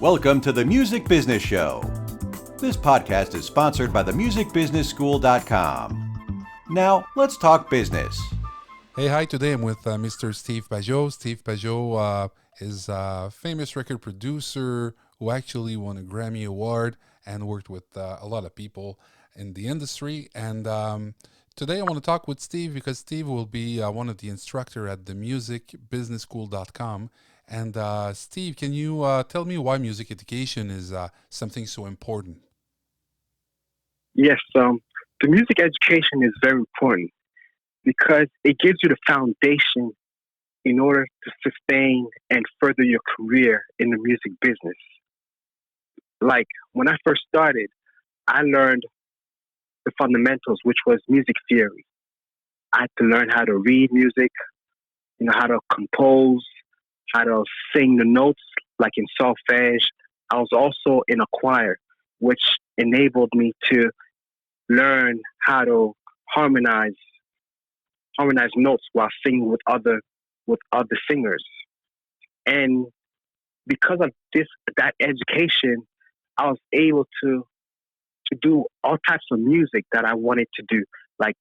Welcome to the Music Business Show. This podcast is sponsored by themusicbusinessschool.com. Now, let's talk business. Hey, hi. Today I'm with Mr. Steve Pageot. Steve Pageot is a famous record producer who actually won a Grammy Award and worked with a lot of people in the industry. And today I want to talk with Steve because Steve will be one of the instructor at themusicbusinessschool.com. And Steve, can you tell me why music education is something so important? Yes, the music education is very important because it gives you the foundation in order to sustain and further your career in the music business. Like when I first started, I learned the fundamentals, which was music theory. I had to learn how to read music, how to compose, how to sing the notes, like in solfege. I was also in a choir, which enabled me to learn how to harmonize notes while singing with other singers. And because of that education, I was able to do all types of music that I wanted to do, like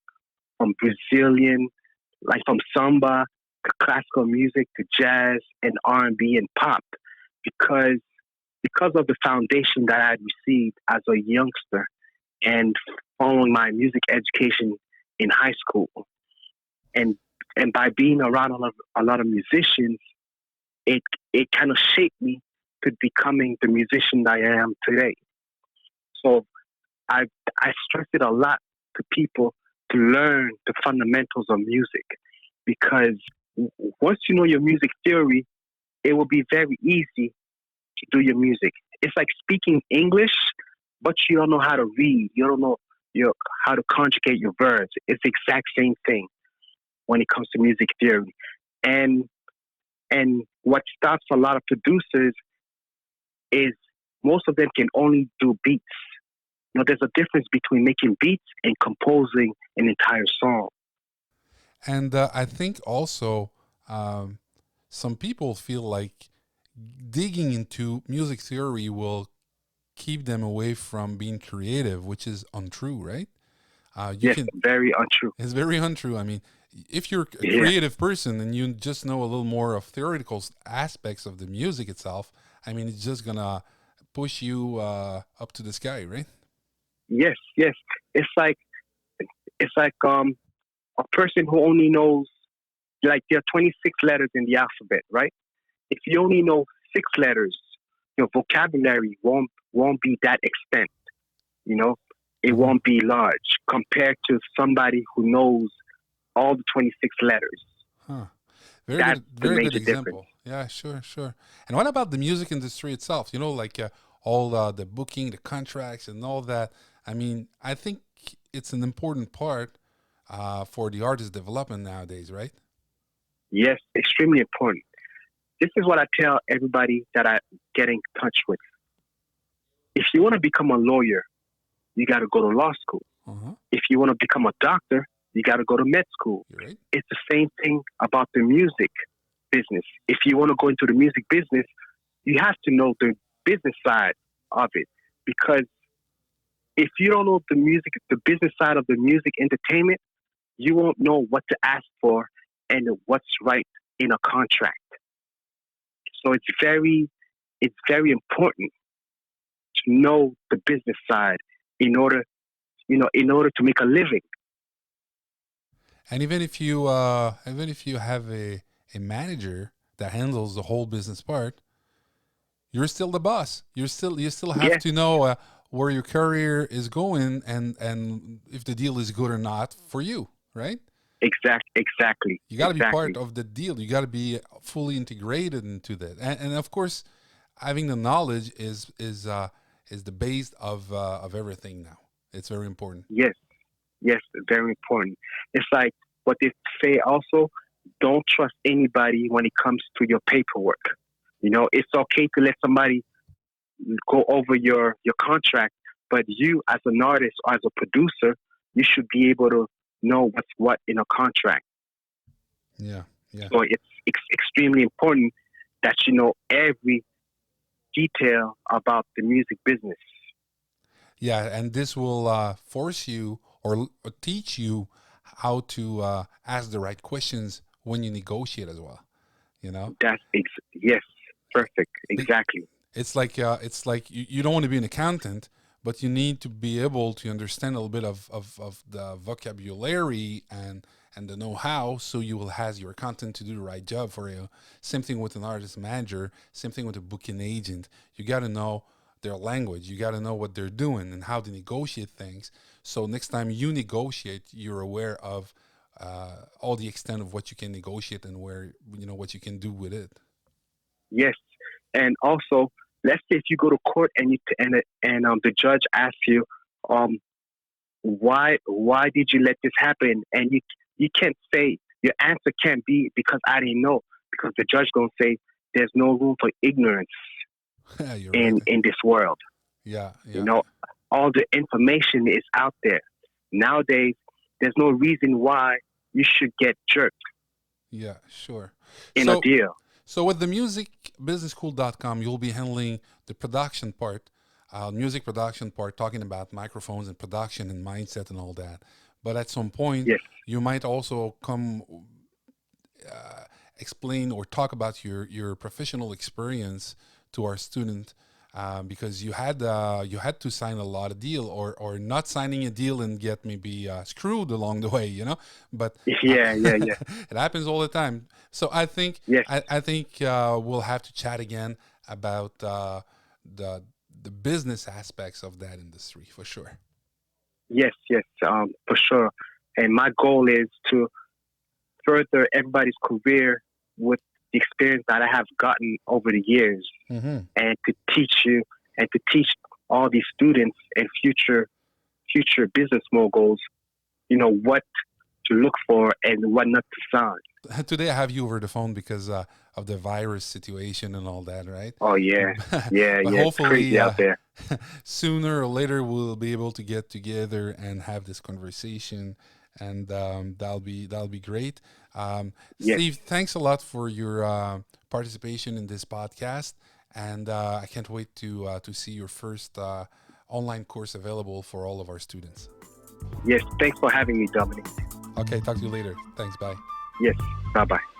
from Brazilian, like from samba to classical music to jazz and R&B and pop, because of the foundation that I had received as a youngster and following my music education in high school. And by being around a lot of musicians, it kind of shaped me to becoming the musician that I am today. So I stress it a lot to people to learn the fundamentals of music, because once you know your music theory, it will be very easy to do your music. It's like speaking English, but you don't know how to read. You don't know how to conjugate your verbs. It's the exact same thing when it comes to music theory. And what stops a lot of producers is most of them can only do beats. There's a difference between making beats and composing an entire song. And I think also some people feel like digging into music theory will keep them away from being creative, which is untrue, right? Very untrue. It's very untrue. I mean, if you're a creative person and you just know a little more of theoretical aspects of the music itself, I mean, it's just gonna push you up to the sky, right? Yes. It's like a person who only knows, like, there are 26 letters in the alphabet, right? If you only know 6 letters, your vocabulary won't be that extent. It won't be large compared to somebody who knows all the 26 letters. Huh. That's the Very major good example. difference. Yeah, sure. And what about the music industry itself? Like all the booking, the contracts, and all that. I mean, I think it's an important part for the artist development nowadays, right? Yes, extremely important. This is what I tell everybody that I get in touch with. If you want to become a lawyer, you got to go to law school. Uh-huh. If you want to become a doctor, you got to go to med school. You're right. It's the same thing about the music business. If you want to go into the music business, you have to know the business side of it, because if you don't know the business side of the music entertainment, you won't know what to ask for and what's right in a contract. So it's very important to know the business side in order to make a living. And even if you have a manager that handles the whole business part, you're still the boss. You still have to know where your career is going and if the deal is good or not for you, right? Exactly. You got to be part of the deal. You got to be fully integrated into that, and of course, having the knowledge is the base of everything now. It's very important. Yes, very important. It's like what they say also, don't trust anybody when it comes to your paperwork. It's okay to let somebody go over your contract, but you as an artist or as a producer, you should be able to know what's what in a contract. Yeah. So it's extremely important that you know every detail about the music business. Yeah, and this will force you or teach you how to ask the right questions when you negotiate as well. You know, Yes, perfect, Be- exactly. it's like you don't want to be an accountant, but you need to be able to understand a little bit of the vocabulary and the know-how, so you will have your accountant to do the right job for you. Same thing with an artist manager. Same thing with a booking agent. You got to know their language. You got to know what they're doing and how they negotiate things. So next time you negotiate, you're aware of all the extent of what you can negotiate and where what you can do with it. Yes, and also, let's say if you go to court and the judge asks you, um, why did you let this happen? And you can't say, your answer can't be because I didn't know, because the judge gonna say there's no room for ignorance Yeah, you're right. in this world. Yeah, You yeah, know, all the information is out there nowadays. There's no reason why you should get jerked yeah, sure. in a So, deal. so with the musicbusinessschool.com, you'll be handling the production part, music production part, talking about microphones and production and mindset and all that. But at some point, Yes, you might also come uh, explain or talk about your professional experience to our student, because you had to sign a lot of deal, or not signing a deal and get maybe screwed along the way, but yeah, yeah, yeah. it happens all the time. So I think Yes, I think we'll have to chat again about the the business aspects of that industry for sure. yes, yes. For sure. And my goal is to further everybody's career with the experience that I have gotten over the years, Hmm. and to teach you and to teach all these students and future business moguls, what to look for and what not to sign. Today I have you over the phone because of the virus situation and all that, right? Oh yeah, yeah, But yeah. It's hopefully, crazy out there. sooner or later we'll be able to get together and have this conversation, and that'll be great. Yes, Steve, thanks a lot for your participation in this podcast, and I can't wait to see your first online course available for all of our students. yes. Thanks for having me, Dominic. Okay, talk to you later. Thanks. Bye. Yes. Bye bye.